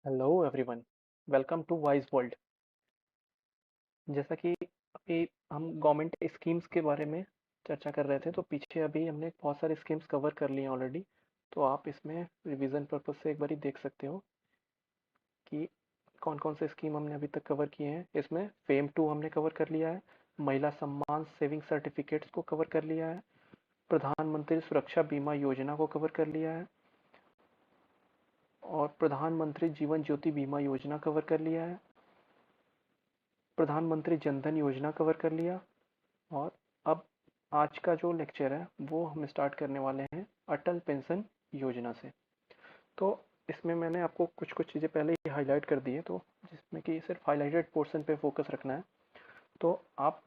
Hello everyone. Welcome to wise world. जैसा कि अभी हम गवर्नमेंट स्कीम्स के बारे में चर्चा कर रहे थे, तो पीछे अभी हमने बहुत सारे स्कीम्स कवर कर लिए ऑलरेडी। तो आप इसमें रिवीजन पर्पस से एक बार देख सकते हो कि कौन कौन से स्कीम हमने अभी तक कवर किए हैं। इसमें फेम 2 हमने कवर कर लिया है, महिला सम्मान सेविंग सर्टिफिकेट्स को कवर कर लिया है, प्रधानमंत्री सुरक्षा बीमा योजना को कवर कर लिया है, और प्रधानमंत्री जीवन ज्योति बीमा योजना कवर कर लिया है, प्रधानमंत्री जनधन योजना कवर कर लिया। और अब आज का जो लेक्चर है वो हम स्टार्ट करने वाले हैं अटल पेंशन योजना से। तो इसमें मैंने आपको कुछ कुछ चीज़ें पहले ही हाईलाइट कर दी है, तो जिसमें कि सिर्फ हाईलाइटेड पोर्शन पे फोकस रखना है। तो आप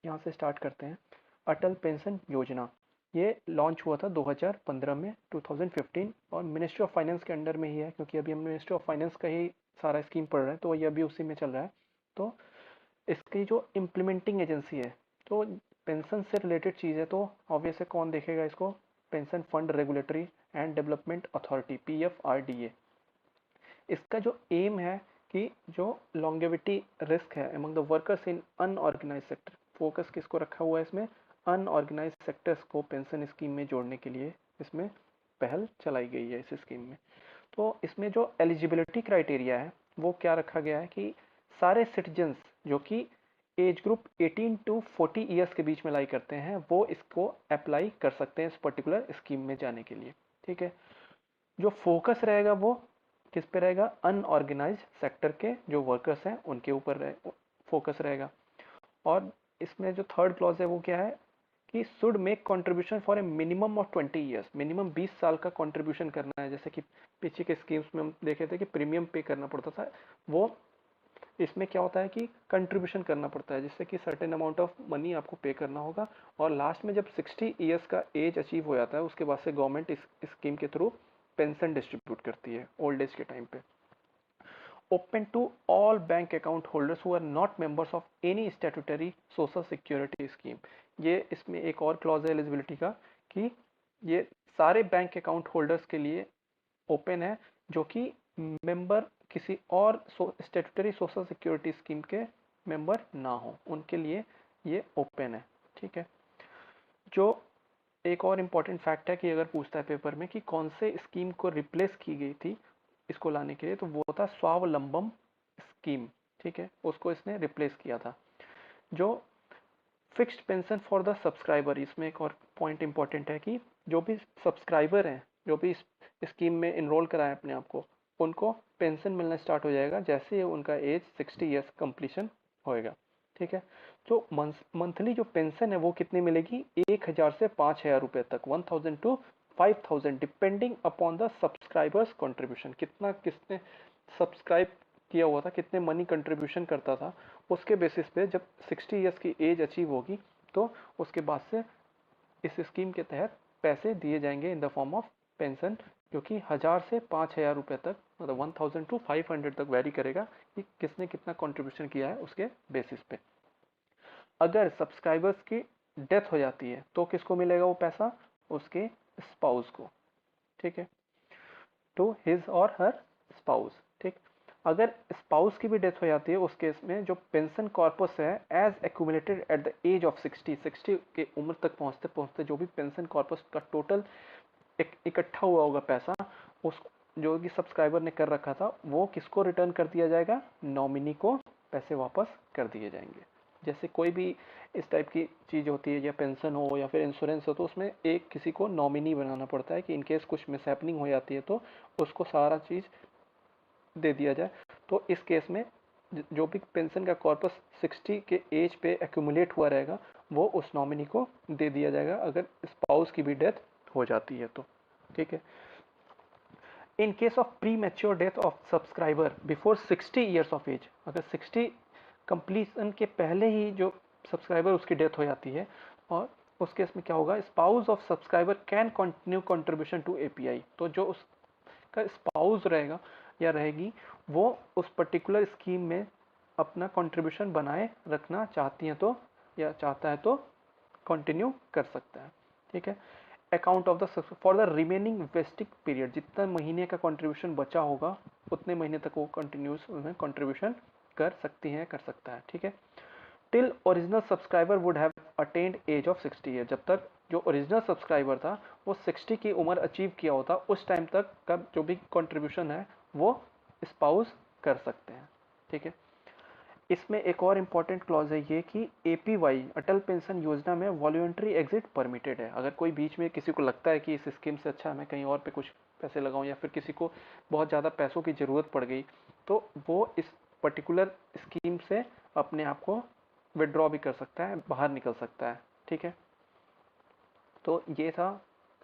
यहाँ से स्टार्ट करते हैं। अटल पेंशन योजना ये लॉन्च हुआ था 2015 में, 2015, और मिनिस्ट्री ऑफ फाइनेंस के अंडर में ही है, क्योंकि अभी हम मिनिस्ट्री ऑफ फाइनेंस का ही सारा स्कीम पढ़ रहे हैं, तो ये अभी उसी में चल रहा है। तो इसकी जो इम्प्लीमेंटिंग एजेंसी है, तो पेंशन से रिलेटेड चीज़ है, तो ऑब्वियस है कौन देखेगा इसको? Pension fund regulatory and development authority, PFRDA। इसका जो एम है कि जो लॉन्गेविटी रिस्क है among the workers in unorganise sector, focus किसको रखा हुआ है इसमें? अनऑर्गेनाइज सेक्टर्स को पेंशन स्कीम में जोड़ने के लिए इसमें पहल चलाई गई है इस स्कीम में। तो इसमें जो एलिजिबिलिटी क्राइटेरिया है वो क्या रखा गया है कि सारे सिटीजन्स जो कि एज ग्रुप 18 टू 40 ईयर्स के बीच में लाई करते हैं वो इसको अप्लाई कर सकते हैं इस पर्टिकुलर स्कीम में जाने के लिए। ठीक है। जो फोकस रहेगा वो किस पे रहेगा? अनऑर्गेनाइज सेक्टर के जो वर्कर्स हैं उनके ऊपर फोकस रहेगा। और इसमें जो थर्ड क्लॉज है वो क्या है कि should make contribution for a minimum of 20 years, minimum 20 साल का कंट्रीब्यूशन करना है। जैसे कि पीछे के स्कीम्स में हम देखे थे कि प्रीमियम पे करना पड़ता था, वो इसमें क्या होता है कि कंट्रीब्यूशन करना पड़ता है, जिससे कि सर्टेन अमाउंट ऑफ मनी आपको पे करना होगा। और लास्ट में जब 60 ईयर्स का एज अचीव हो जाता है उसके बाद से गवर्नमेंट इस स्कीम के थ्रू पेंशन डिस्ट्रीब्यूट करती है ओल्ड एज के टाइम पे। Open to all bank account holders who are not members of any statutory social security scheme। ये इसमें एक और क्लॉज है एलिजिबिलिटी का कि ये सारे बैंक अकाउंट होल्डर्स के लिए ओपन है जो कि मेंबर किसी और स्टेटूटरी सोशल सिक्योरिटी स्कीम के मेंबर ना हो, उनके लिए ये ओपन है। ठीक है। जो एक और इम्पॉर्टेंट फैक्ट है कि अगर पूछता है पेपर में कि कौन से स्कीम को रिप्लेस की गई थी इसको लाने के लिए, तो वो था स्वावलंबन स्कीम। ठीक है, उसको इसने रिप्लेस किया था। जो fixed pension for the subscriber, इसमें एक और पॉइंट इंपॉर्टेंट है कि जो भी सब्सक्राइबर हैं, जो भी इस स्कीम में इनरोल कराए अपने आप को, उनको पेंशन मिलना स्टार्ट हो जाएगा जैसे ही उनका एज 60 ईयर्स कंप्लीशन होएगा। ठीक है। तो मंथली जो पेंशन है वो कितनी मिलेगी? 1000 से 5000 रुपए तक, 1000 to 5000, depending upon the subscriber's contribution. कितना किसने सब्सक्राइब किया हुआ था, कितने मनी कंट्रीब्यूशन करता था, उसके बेसिस पे जब 60 ईयर्स की एज अचीव होगी तो उसके बाद से इस स्कीम के तहत पैसे दिए जाएंगे in the form of pension, जो कि 1000 से 5000 रुपए तक, मतलब 1000 टू 500 तक वेरी करेगा कि किसने कितना कंट्रीब्यूशन किया है उसके बेसिस पे। अगर सब्सक्राइबर्स की डेथ हो जाती है तो किसको मिलेगा वो पैसा? उसके स्पाउस को। ठीक है, टू हिज और हर स्पाउस। ठीक। अगर स्पाउस की भी डेथ हो जाती है उस केस में जो पेंशन कॉर्पस है as accumulated at the age of 60 के उम्र तक पहुंचते पहुंचते जो भी पेंशन कॉर्पस का टोटल इकट्ठा हुआ होगा पैसा, उस जो कि सब्सक्राइबर ने कर रखा था वो किसको रिटर्न कर दिया जाएगा? नॉमिनी को पैसे वापस कर दिए जाएंगे। जैसे कोई भी इस टाइप की चीज होती है, या पेंशन हो या फिर इंश्योरेंस हो, तो उसमें एक किसी को नॉमिनी बनाना पड़ता है कि इनकेस कुछ मिसहैपनिंग हो जाती है तो उसको सारा चीज दे दिया जाए। तो इस केस में जो भी पेंशन का कॉर्पस 60 के एज पे एक्यूमुलेट हुआ रहेगा वो उस नॉमिनी को दे दिया जाएगा अगर स्पाउस की भी डेथ हो जाती है तो। ठीक है। In case of premature death of subscriber before 60 years of age, अगर 60 कंप्लीशन के पहले ही जो सब्सक्राइबर उसकी डेथ हो जाती है, और उस केस में क्या होगा? Spouse of subscriber can continue contribution to API. तो जो उसका स्पाउस रहेगा या रहेगी वो उस पर्टिकुलर स्कीम में अपना कंट्रीब्यूशन बनाए रखना चाहती हैं तो, या चाहता है तो कंटिन्यू कर सकता है। ठीक है। Account of the for the remaining vesting period, जितना महीने का कंट्रीब्यूशन बचा होगा उतने महीने तक वो कंटिन्यूस उसमें कंट्रीब्यूशन कर सकती हैं, कर सकता है, ठीक है। Till original subscriber would have attend age of 60 year, जब तक जो ओरिजिनल सब्सक्राइबर था वो 60 की उम्र अचीव किया होता, उस टाइम तक का जो भी कंट्रीब्यूशन है वो स्पाउस कर सकते हैं, ठीक है। इसमें एक और इम्पॉर्टेंट क्लॉज है ये कि एपीवाई अटल पेंशन योजना में वॉल्यूंटरी एग्जिट परमिटेड है। अगर कोई बीच में किसी को लगता है कि इस स्कीम से अच्छा मैं कहीं और पे कुछ पैसे लगाऊं, या फिर किसी को बहुत ज़्यादा पैसों की ज़रूरत पड़ गई, तो वो इस पर्टिकुलर स्कीम से अपने आप को विड्रॉ भी कर सकता है, बाहर निकल सकता है, ठीक है। तो ये था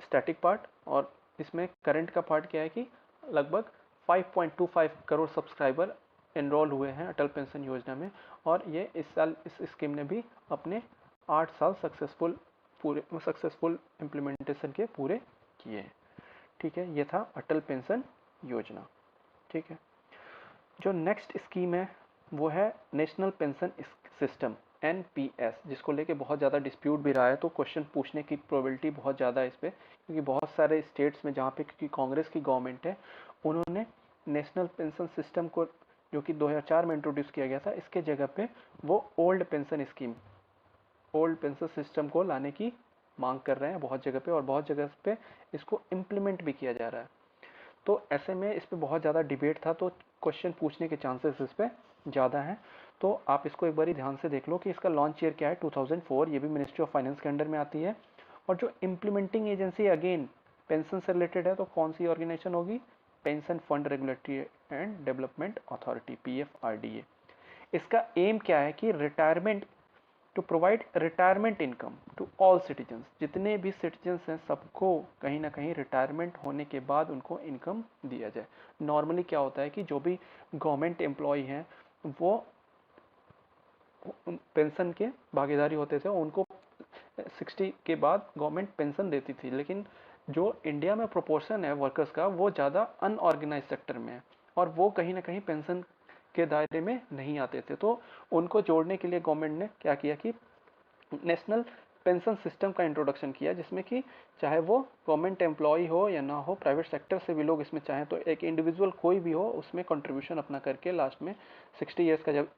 स्टैटिक पार्ट, और इसमें करंट का पार्ट क्या है कि लगभग 5.25 करोड़ सब्सक्राइबर एनरोल हुए हैं अटल पेंशन योजना में, और ये इस साल इस स्कीम ने भी अपने 8 साल सक्सेसफुल इम्प्लीमेंटेशन के पूरे किए हैं, ठीक है। ये था अटल पेंशन योजना, ठीक है। जो नेक्स्ट स्कीम है वो है नेशनल पेंशन सिस्टम, एनपीएस, जिसको लेके बहुत ज़्यादा डिस्प्यूट भी रहा है, तो क्वेश्चन पूछने की प्रोबेबिलिटी बहुत ज़्यादा है इस पर, क्योंकि बहुत सारे स्टेट्स में जहाँ पे क्योंकि कांग्रेस की गवर्नमेंट है, उन्होंने नेशनल पेंशन सिस्टम को, जो कि 2004 में इंट्रोड्यूस किया गया था, इसके जगह पे वो ओल्ड पेंशन सिस्टम को लाने की मांग कर रहे हैं बहुत जगह पे, और बहुत जगह पे इसको इम्प्लीमेंट भी किया जा रहा है। तो ऐसे में इस पर बहुत ज़्यादा डिबेट था, तो क्वेश्चन पूछने के चांसेस इस पर ज़्यादा हैं। तो आप इसको एक बार ध्यान से देख लो कि इसका लॉन्च ईयर क्या है, 2004, ये भी मिनिस्ट्री ऑफ फाइनेंस के अंडर में आती है। और जो इम्प्लीमेंटिंग एजेंसी अगेन पेंशन से रिलेटेड है, तो कौन सी ऑर्गेनाइजेशन होगी, pension fund regulatory and development authority, PFRDA. इसका एम क्या है कि retirement, to provide retirement income to all citizens, जितने भी सिटीजन्स हैं सबको कहीं ना कहीं रिटायरमेंट होने के बाद उनको इनकम दिया जाए। नॉर्मली क्या होता है कि जो भी गवर्नमेंट एम्प्लॉय हैं वो पेंशन के भागीदारी होते थे, उनको 60 के बाद गवर्नमेंट पेंशन देती थी, लेकिन जो इंडिया में प्रोपोर्शन है वर्कर्स का वो ज़्यादा अनऑर्गेनाइज सेक्टर में है, और वो कहीं ना कहीं पेंशन के दायरे में नहीं आते थे। तो उनको जोड़ने के लिए गवर्नमेंट ने क्या किया कि नेशनल पेंशन सिस्टम का इंट्रोडक्शन किया, जिसमें कि चाहे वो गवर्नमेंट एम्प्लॉय हो या ना हो, प्राइवेट सेक्टर से भी लोग इसमें चाहें तो एक इंडिविजुअल कोई भी हो, उसमें कंट्रीब्यूशन अपना करके लास्ट में 60 ईयर्स का जब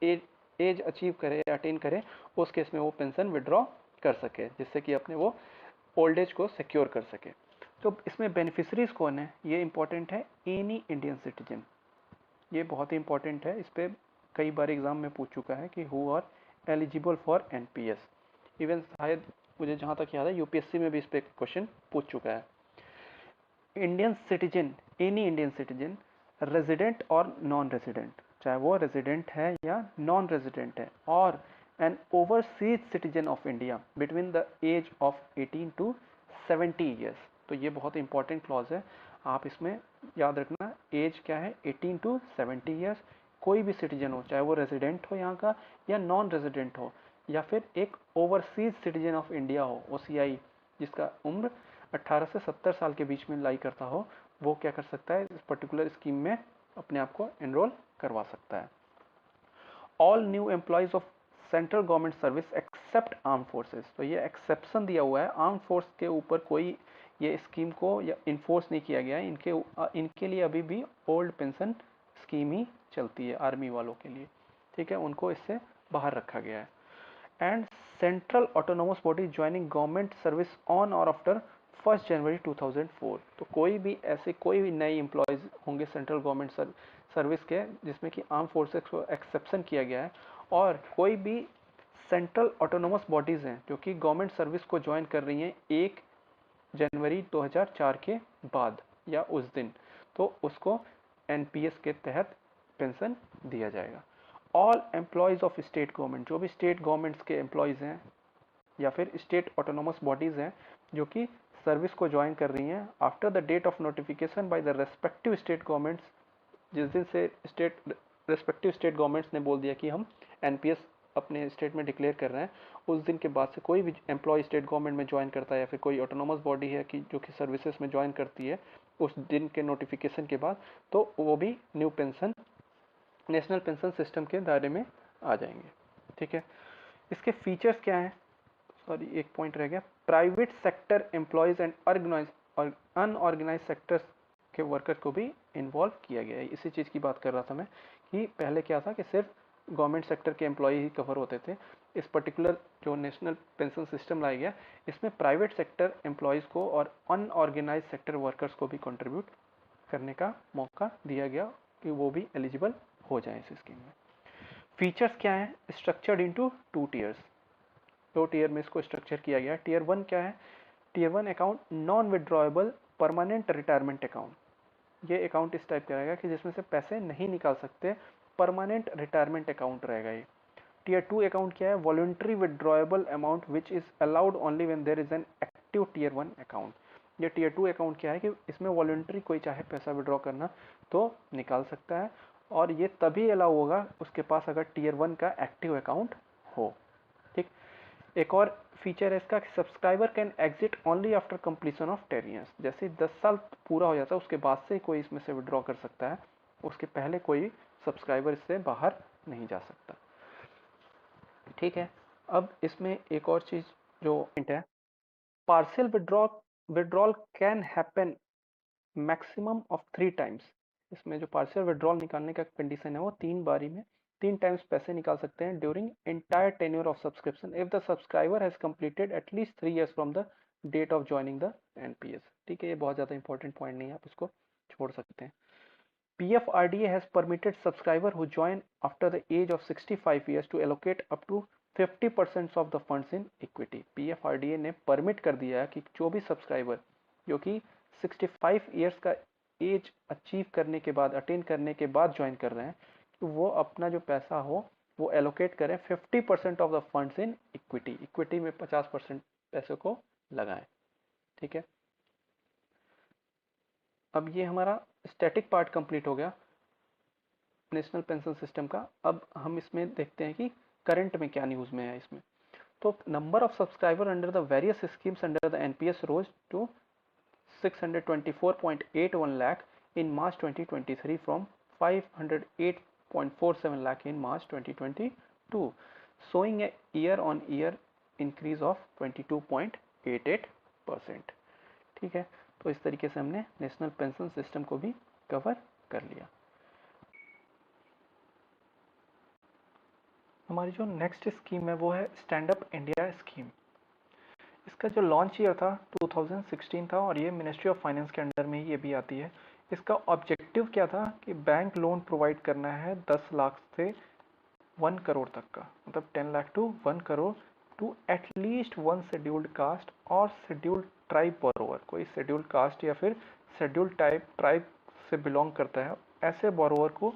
एज अचीव करे, अटेन करे, उस केस में वो पेंशन विड्रॉ कर सके, जिससे कि अपने वो ओल्ड एज को सिक्योर कर सके। तो इसमें बेनिफिशरीज कौन है, ये इंपॉर्टेंट है, एनी इंडियन सिटीजन, ये बहुत ही इंपॉर्टेंट है। इस पर कई बार एग्जाम में पूछ चुका है कि who are eligible for NPS. Even शायद मुझे जहाँ तक याद है यूपीएससी में भी इस पर क्वेश्चन पूछ चुका है। Indian citizen, any Indian citizen, resident और नॉन रेजिडेंट, चाहे वो रेजिडेंट है या नॉन रेजिडेंट है, और an overseas citizen of India between the age of 18 to 70 years. तो ये बहुत इंपॉर्टेंट क्लॉज है, आप इसमें याद रखना, एज क्या है, 18 टू 70 ईयर्स। कोई भी सिटीजन हो, चाहे वो रेजिडेंट हो यहाँ का या नॉन रेजिडेंट हो, या फिर एक ओवरसीज सिटीजन ऑफ इंडिया हो, ओसीआई, जिसका उम्र 18 से 70 साल के बीच में लाई करता हो, वो क्या कर सकता है, इस पर्टिकुलर स्कीम में अपने आप को एनरोल करवा सकता है। All new employees of central government service except arm forces, तो ये एक्सेप्शन दिया हुआ है, आर्म फोर्स के ऊपर कोई ये स्कीम को या इन्फोर्स नहीं किया गया है, इनके लिए अभी भी ओल्ड पेंशन स्कीम ही चलती है आर्मी वालों के लिए, ठीक है, उनको इससे बाहर रखा गया है। And central autonomous body joining government service on और आफ्टर 1 जनवरी 2004, तो कोई भी ऐसे कोई भी नए एम्प्लॉयज होंगे सेंट्रल गवर्नमेंट सर्विस के जिसमें कि आर्म फोर्सेस को एक्सेप्शन किया गया है, और कोई भी सेंट्रल ऑटोनोमस बॉडीज हैं जो कि गवर्नमेंट सर्विस को ज्वाइन कर रही हैं 1 जनवरी 2004 के बाद या उस दिन, तो उसको एनपीएस के तहत पेंशन दिया जाएगा। All employees of state government, जो भी स्टेट गवर्नमेंट्स के एम्प्लॉयज हैं या फिर स्टेट ऑटोनोमस बॉडीज हैं जो कि सर्विस को ज्वाइन कर रही हैं after the date of notification by the respective state governments, जिस दिन से रेस्पेक्टिव स्टेट गवर्नमेंट्स ने बोल दिया कि हम एनपीएस अपने स्टेट में डिक्लेयर कर रहे हैं, उस दिन के बाद से कोई भी एम्प्लॉय स्टेट गवर्नमेंट में ज्वाइन करता है या फिर कोई ऑटोनोमस बॉडी है कि जो कि सर्विसेज में ज्वाइन करती है उस दिन के नोटिफिकेशन के बाद, तो वो भी new pension national pension system के दायरे में आ जाएंगे, ठीक है। इसके फीचर्स क्या हैं, सॉरी एक पॉइंट रह गया, private sector employees and organise और अनऑर्गेनाइज सेक्टर्स के वर्कर को भी इन्वॉल्व किया गया है। इसी चीज़ की बात कर रहा था मैं कि पहले क्या था कि सिर्फ गवर्नमेंट सेक्टर के एम्प्लॉय ही कवर होते थे। इस पर्टिकुलर जो नेशनल पेंशन सिस्टम लाया गया, इसमें प्राइवेट सेक्टर एम्प्लॉयज़ को और अनऑर्गेनाइज सेक्टर वर्कर्स को भी कंट्रीब्यूट करने का मौका दिया गया कि वो भी एलिजिबल हो जाए इस स्कीम में। फीचर्स क्या है? स्ट्रक्चर्ड इनटू 2 टीयर्स, 2 टीयर में इसको स्ट्रक्चर किया गया। टीयर 1 क्या है? Tier 1 account non withdrawable permanent retirement account. ये अकाउंट इस टाइप का रहेगा कि जिसमें से पैसे नहीं निकाल सकते, परमानेंट रिटायरमेंट अकाउंट रहेगा ये। टीयर 2 अकाउंट क्या है? Voluntary withdrawable amount which is allowed only when there is an active tier 1 account. ये टीयर 2 अकाउंट क्या है कि इसमें वॉलंटरी कोई चाहे पैसा विड्रॉ करना तो निकाल सकता है, और ये तभी अलाउ होगा उसके पास अगर टीयर 1 का एक्टिव अकाउंट हो। ठीक। एक और फीचर है इसका कि subscriber can exit only after completion of 10 years. जैसे 10 साल पूरा हो जाता है उसके बाद से कोई इसमें से विड्रॉ कर सकता है, उसके पहले कोई सब्सक्राइबर इससे बाहर नहीं जा सकता। ठीक है। अब इसमें एक और चीज जो है, partial withdrawal can happen maximum of 3 times. इसमें जो पार्शियल विड्रॉल निकालने का कंडीशन है वो 3 बारी में 3 टाइम्स पैसे निकाल सकते हैं during entire tenure of subscription if the subscriber has completed at least 3 years from the date of joining the NPS. ठीक है, ये बहुत ज़्यादा इंपॉर्टेंट पॉइंट नहीं है, आप इसको छोड़ सकते हैं। PFRDA has permitted subscriber who join after the age of 65 years to allocate up to 50% of the funds in equity। PFRDA ने परमिट कर दिया है कि जो भी सब्सक्राइबर जो कि 65 ईयर्स का एज अचीव करने के बाद, अटेन करने के बाद ज्वाइन कर रहे हैं, तो वो अपना जो पैसा हो वो एलोकेट करें 50% of the funds in equity. Equity में 50% पैसे को लगाएं। ठीक है। अब ये हमारा स्टैटिक पार्ट कंप्लीट हो गया नेशनल पेंशन सिस्टम का। अब हम इसमें देखते हैं कि करंट में क्या न्यूज़ में है इसमें। तो number of subscriber under the various schemes under the NPS rose to 624.81 lakh in March 2023 from 508.47 lakh in March 2022, showing a year-on-year increase of 22.88%। ठीक है, तो इस तरीके से हमने नेशनल पेंशन सिस्टम को भी कवर कर लिया। हमारी जो नेक्स्ट स्कीम है वो है स्टैंड अप इंडिया स्कीम। इसका जो लॉन्च ईयर था 2016 था और ये मिनिस्ट्री ऑफ फाइनेंस के अंडर में ही ये भी आती है। इसका ऑब्जेक्टिव क्या था कि बैंक लोन प्रोवाइड करना है 10 लाख से 1 करोड़ तक का, मतलब 10 lakh to 1 crore to at least 1 scheduled caste और शेड्यूल्ड ट्राइब बोरोवर। कोई शेड्यूल्ड कास्ट या फिर शेड्यूल्ड ट्राइब से बिलोंग करता है, ऐसे बोरोवर को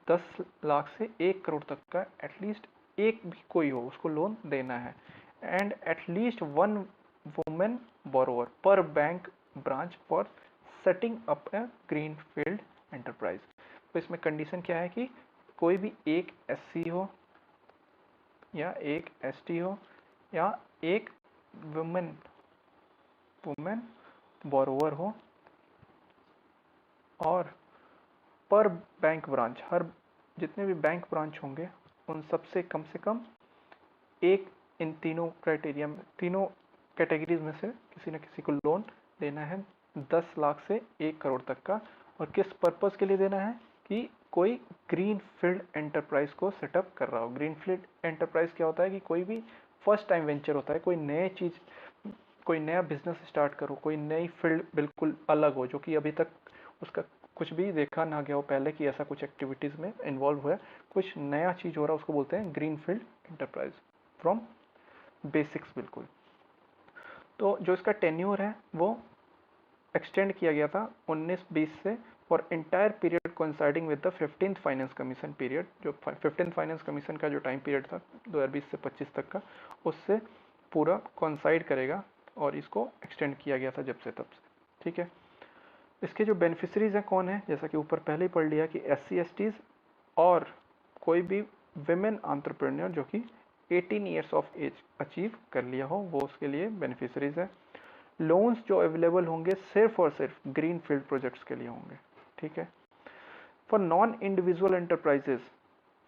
10 लाख से 1 करोड़ तक का एटलीस्ट एक भी कोई हो उसको लोन देना है, एंड एटलीस्ट 1 वुमेन बोरोवर पर bank branch for setting up A green field enterprise. तो इसमें कंडीशन क्या है कि कोई भी एक एससी हो या एक एसटी हो या एक वुमेन बोरोवर हो, और पर बैंक ब्रांच, हर जितने भी बैंक ब्रांच होंगे उन सबसे कम से कम एक इन तीनों क्राइटेरिया में, तीनों कैटेगरीज में से किसी न किसी को लोन देना है 10 लाख से 1 करोड़ तक का। और किस पर्पस के लिए देना है कि कोई ग्रीन फील्ड एंटरप्राइज को सेटअप कर रहा हो। ग्रीन फील्ड एंटरप्राइज क्या होता है कि कोई भी फर्स्ट टाइम वेंचर होता है, कोई नए चीज़, कोई नया बिजनेस स्टार्ट करो, कोई नई फील्ड बिल्कुल अलग हो जो कि अभी तक उसका कुछ भी देखा ना गया हो पहले कि ऐसा कुछ एक्टिविटीज़ में इन्वॉल्व हुआ है, कुछ नया चीज़ हो रहा है, उसको बोलते हैं green field enterprise from basics बिल्कुल। तो जो इसका टेन्योर है वो एक्सटेंड किया गया था 19-20 से for entire period coinciding with the 15th finance commission period. जो 15th फाइनेंस कमीशन का जो टाइम पीरियड था 2020 से 25 तक का, उससे पूरा कोइंसाइड करेगा और इसको एक्सटेंड किया गया था जब से तब से। ठीक है। इसके जो बेनिफिशरीज हैं कौन है, जैसा कि ऊपर पहले ही पढ़ लिया कि SC/STs और कोई भी विमेन एंटरप्रेन्योर जो कि 18 ईयर्स ऑफ एज अचीव कर लिया हो, वो उसके लिए बेनिफिशरीज है। लोन्स जो अवेलेबल होंगे सिर्फ और सिर्फ ग्रीन फील्ड प्रोजेक्ट्स के लिए होंगे। ठीक है। For non individual enterprises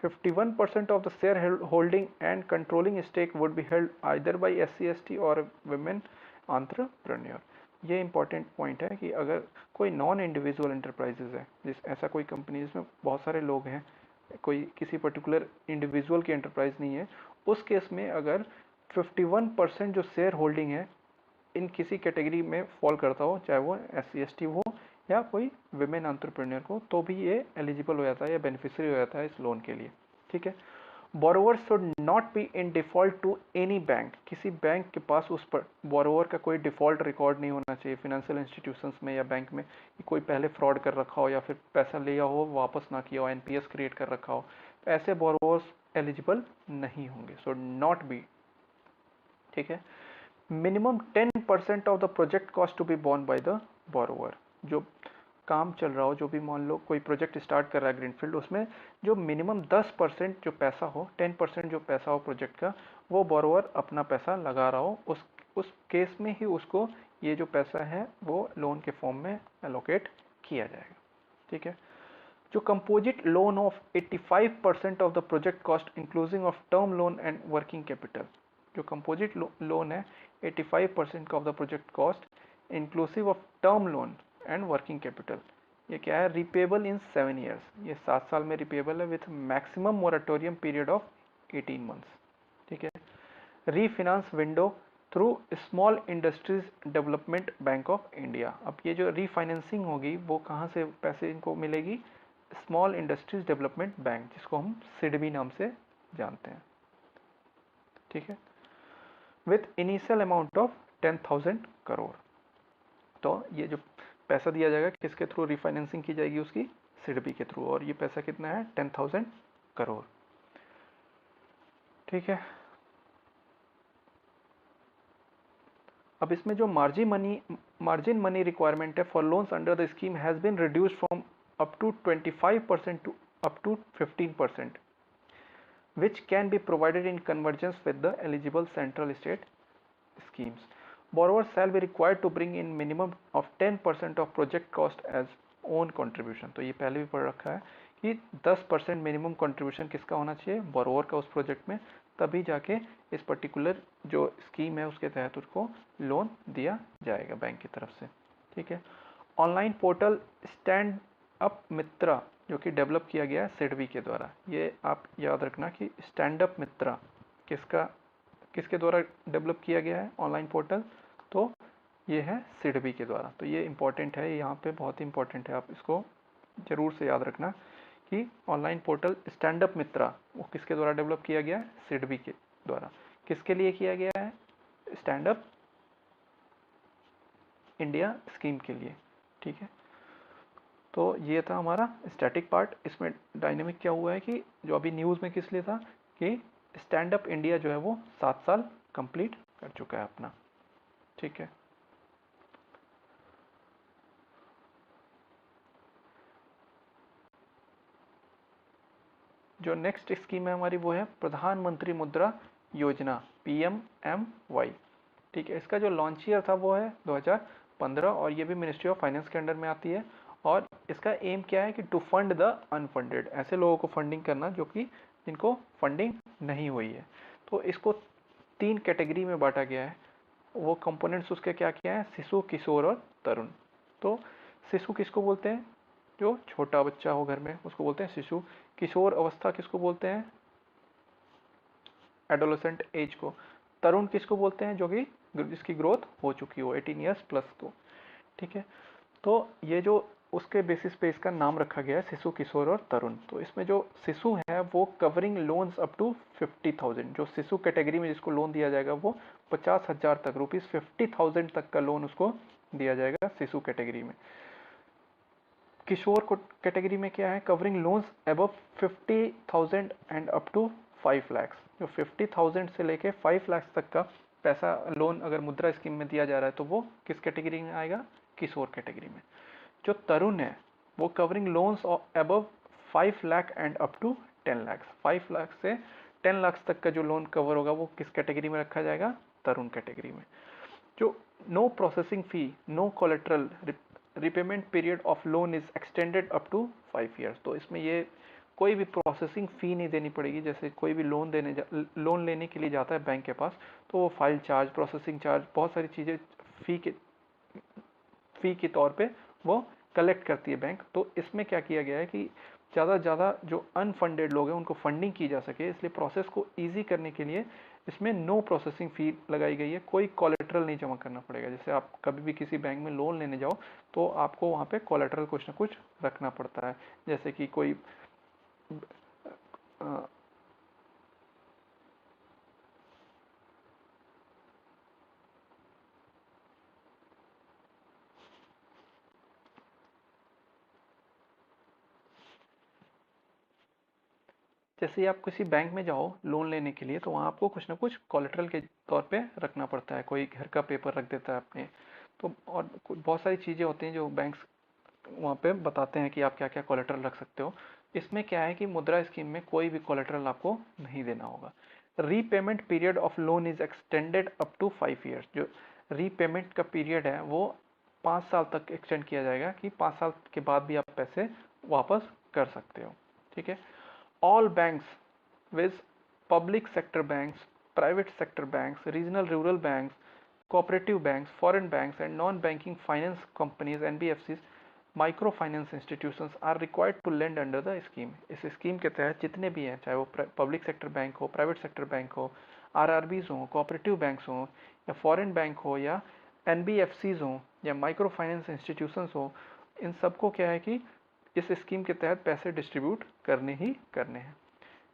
51% of the shareholding and controlling stake would be held either by SC/ST or women entrepreneur। ये इंपॉर्टेंट पॉइंट है कि अगर कोई नॉन इंडिविजुअल इंटरप्राइजेज है, जिस ऐसा कोई कंपनी जिसमें बहुत सारे लोग हैं, कोई किसी पर्टिकुलर इंडिविजुअल की एंटरप्राइज नहीं है, उस केस में अगर 51% जो शेयर होल्डिंग है इन किसी कैटेगरी में फॉल करता हो, चाहे वो SC ST हो या कोई विमेन एंटरप्रेन्योर को, तो भी ये एलिजिबल हो जाता है या बेनिफिशियरी हो जाता है इस लोन के लिए। ठीक है। Borrower should not be in default to any bank. किसी बैंक के पास उस पर बोरोवर का कोई डिफॉल्ट रिकॉर्ड नहीं होना चाहिए फिनेंशियल इंस्टीट्यूशंस में या बैंक में, कि कोई पहले फ्रॉड कर रखा हो या फिर पैसा लिया हो वापस ना किया हो, NPS क्रिएट कर रखा हो, तो ऐसे बोरोवर्स एलिजिबल नहीं होंगे, सो नॉट बी। ठीक है। Minimum 10% of the project cost to be borne by the borrower. जो काम चल रहा हो, जो भी मान लो कोई प्रोजेक्ट स्टार्ट कर रहा है ग्रीनफील्ड, उसमें जो मिनिमम 10% जो पैसा हो, 10% जो पैसा हो प्रोजेक्ट का, वो बोरोवर अपना पैसा लगा रहा हो, उस केस में ही उसको ये जो पैसा है वो लोन के फॉर्म में एलोकेट किया जाएगा। ठीक है। जो composite loan of 85% of the project cost inclusive of term loan and working capital. जो कंपोजिट लोन है 85% of the project cost inclusive of term loan and working capital, ये क्या है, रिपेबल इन 7 ईयर्स। ये 7 साल में रिपेबल है with maximum moratorium period of 18 months. ठीक है। रीफिनांस window through small industries development bank of India. अब ये जो रीफाइनेंसिंग होगी वो कहाँ से पैसे इनको मिलेगी, स्मॉल इंडस्ट्रीज डेवलपमेंट बैंक, जिसको हम सिडबी नाम से जानते हैं। ठीक है। With initial amount of 10,000 crore. तो ये जो पैसा दिया जाएगा किसके थ्रू रिफाइनेंसिंग की जाएगी, उसकी सिडबी के थ्रू, और ये पैसा कितना है, 10,000 करोड़। ठीक है। अब इसमें जो मार्जिन मनी रिक्वायरमेंट है for loans under the scheme has been reduced from up to 25% to up to 15%, which can be provided in convergence with the eligible central state schemes. Borrowers shall be required to bring in minimum of 10% of project cost as own contribution. तो ये पहले भी पढ़ रखा है कि 10% minimum contribution किसका होना चाहिए, बोरोवर का उस प्रोजेक्ट में, तभी जाके इस पर्टिकुलर जो स्कीम है उसके तहत उसको लोन दिया जाएगा बैंक की तरफ से। ठीक है। ऑनलाइन पोर्टल स्टैंड अप मित्रा जो कि डेवलप किया गया है सिडबी के द्वारा। ये आप याद रखना कि स्टैंड अप मित्रा किसके द्वारा डेवलप किया गया है ऑनलाइन पोर्टल, तो ये है सिडबी के द्वारा। तो ये इंपॉर्टेंट है, यहाँ पे बहुत इंपॉर्टेंट है, आप इसको जरूर से याद रखना कि ऑनलाइन पोर्टल स्टैंड अप मित्रा वो किसके द्वारा डेवलप किया गया है, सिडबी के द्वारा। किसके लिए किया गया है, स्टैंड अप इंडिया स्कीम के लिए। ठीक है। तो ये था हमारा स्टैटिक पार्ट। इसमें डायनेमिक क्या हुआ है कि जो अभी न्यूज़ में किस लिए था कि स्टैंड अप इंडिया जो है वो 7 साल कंप्लीट कर चुका है अपना। ठीक है। जो नेक्स्ट स्कीम है हमारी वो है प्रधानमंत्री मुद्रा योजना, PMMY। ठीक है। इसका जो लॉन्च ईयर था वो है 2015, और ये भी मिनिस्ट्री ऑफ फाइनेंस के अंडर में आती है। और इसका एम क्या है कि टू फंड द अनफंडेड, ऐसे लोगों को फंडिंग करना जो कि जिनको फंडिंग नहीं हुई है। तो इसको 3 कैटेगरी में बांटा गया है। वो कंपोनेंट्स उसके क्या क्या है, शिशु, किशोर और तरुण। तो शिशु किसको बोलते हैं, जो छोटा बच्चा हो घर में उसको बोलते हैं शिशु। किशोर अवस्था किसको बोलते हैं, एडोलेसेंट एज को। तरुण किसको बोलते हैं, जो कि जिसकी ग्रोथ हो चुकी हो 18 ईयर्स प्लस को। ठीक है। तो ये जो उसके बेसिस पे इसका नाम रखा गया है शिशु, किशोर और तरुण। तो इसमें जो शिशु है वो कवरिंग लोन्स अप टू 50,000, जो शिशु कैटेगरी में जिसको लोन दिया जाएगा वो 50,000 तक, ₹50,000 तक का लोन उसको दिया जाएगा शिशु कैटेगरी में। किशोर कैटेगरी में क्या है, covering loans above 50,000 and up to 5 lakh. जो 50,000 से लेके 5 लाख तक का पैसा लोन अगर मुद्रा स्कीम में दिया जा रहा है तो वो किस कैटेगरी में आएगा, किशोर कैटेगरी में। जो तरुण है वो covering loans above 5 lakh and up to 10 lakh. 5 lakh से 10 लाख तक का जो लोन कवर होगा वो किस कैटेगरी में रखा जाएगा, तरुण कैटेगरी में। जो no processing fee, no collateral, repayment period of loan is extended up to 5 years. तो इसमें ये कोई भी प्रोसेसिंग फ़ी नहीं देनी पड़ेगी। जैसे कोई भी लोन लेने के लिए जाता है बैंक के पास, तो वो फाइल चार्ज, प्रोसेसिंग चार्ज, बहुत सारी चीज़ें फ़ी के फी के तौर पे वो कलेक्ट करती है बैंक। तो इसमें क्या किया गया है कि ज़्यादा से ज़्यादा जो अनफंडेड लोग हैं उनको फंडिंग की जा सके, इसलिए प्रोसेस को ईजी करने के लिए इसमें नो प्रोसेसिंग फ़ी लगाई गई है। कोई कोलेट्रल नहीं जमा करना पड़ेगा। जैसे आप कभी भी किसी बैंक में लोन लेने जाओ तो आपको वहाँ पे कोलेट्रल कुछ ना कुछ रखना पड़ता है, जैसे कि कोई जैसे आप किसी बैंक में जाओ लोन लेने के लिए तो वहाँ आपको कुछ ना कुछ कोलेट्रल के तौर पे रखना पड़ता है। कोई घर का पेपर रख देता है अपने, तो और बहुत सारी चीज़ें होती हैं जो बैंक्स वहाँ पे बताते हैं कि आप क्या क्या कोलेट्रल रख सकते हो। इसमें क्या है कि मुद्रा स्कीम में कोई भी कोलेट्रल आपको नहीं देना होगा। Repayment period of loan is extended up to 5 years. जो रीपेमेंट का पीरियड है वो 5 साल तक एक्सटेंड किया जाएगा कि 5 साल के बाद भी आप पैसे वापस कर सकते हो। ठीक है। All banks with public sector banks, private sector banks, regional rural banks, cooperative banks, foreign banks and non-banking finance companies NBFCs microfinance institutions are required to lend under the scheme। इस स्कीम के तहत जितने भी हैं, चाहे वो public sector bank हो, private sector bank हो, आरआरबीज हो, कोऑपरेटिव बैंक्स हो या फॉरेन बैंक हो या एनबीएफसीज हो या माइक्रो फाइनेंस इंस्टीट्यूशंस हो, इन सबको क्या है कि इस स्कीम के तहत पैसे डिस्ट्रीब्यूट करने ही करने हैं।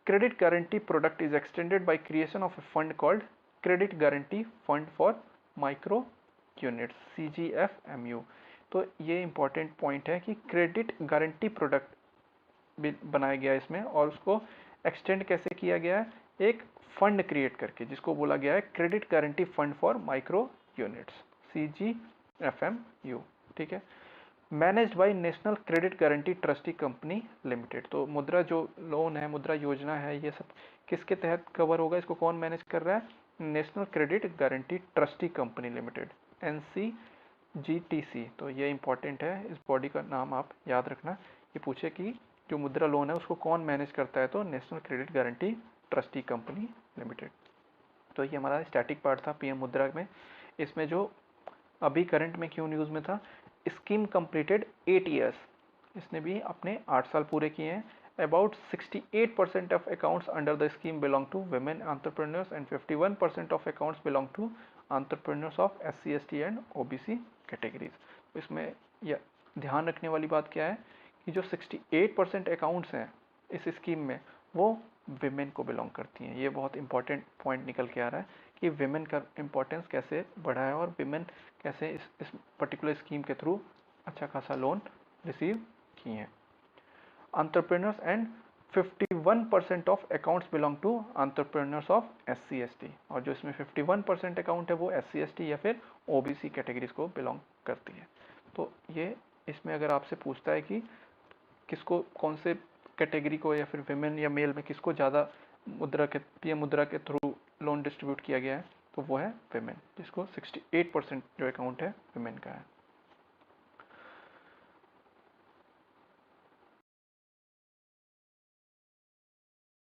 Credit guarantee product is extended by creation of A fund called credit guarantee fund for micro units CGFMU। तो ये इंपॉर्टेंट पॉइंट है कि क्रेडिट गारंटी प्रोडक्ट बनाया गया है इसमें, और उसको एक्सटेंड कैसे किया गया है, एक फंड क्रिएट करके, जिसको बोला गया है credit guarantee fund for micro units CGFMU। ठीक है। Managed by national credit guarantee trustee company limited. तो मुद्रा जो लोन है, मुद्रा योजना है, ये सब किसके तहत कवर होगा, इसको कौन मैनेज कर रहा है, national credit guarantee trustee company limited NCGTC। तो ये इंपॉर्टेंट है, इस बॉडी का नाम आप याद रखना। ये पूछे कि जो मुद्रा लोन है उसको कौन मैनेज करता है, तो national credit guarantee trustee company limited. तो ये हमारा स्टैटिक पार्ट था पीएम मुद्रा में। इसमें जो अभी करंट में क्यों न्यूज़ में था, स्कीम कंप्लीटेड 8 ईयर्स, इसने भी अपने 8 साल पूरे किए हैं। About 68% of accounts under the scheme belong to women entrepreneurs and 51% of accounts belong to entrepreneurs of SC ST and OBC categories. तो इसमें यह ध्यान रखने वाली बात क्या है कि जो 68% अकाउंट्स हैं इस स्कीम में वो विमेन को बिलोंग करती हैं। ये बहुत इंपॉर्टेंट पॉइंट निकल के आ रहा है कि विमेन का इंपॉर्टेंस कैसे बढ़ा है और विमेन कैसे इस पर्टिकुलर स्कीम के थ्रू अच्छा खासा लोन रिसीव किए हैं। Entrepreneurs and 51% of accounts belong to entrepreneurs of SC ST, और जो इसमें 51% अकाउंट है वो SC ST या फिर OBC कैटेगरीज को बिलोंग करती है। तो ये इसमें अगर आपसे पूछता है कि किसको, कौन से कैटेगरी को या फिर विमेन या मेल में किसको ज़्यादा मुद्रा के पीएम मुद्रा के थ्रू लोन डिस्ट्रीब्यूट किया गया है, तो वो है विमेन, जिसको 68% जो अकाउंट है विमेन का है।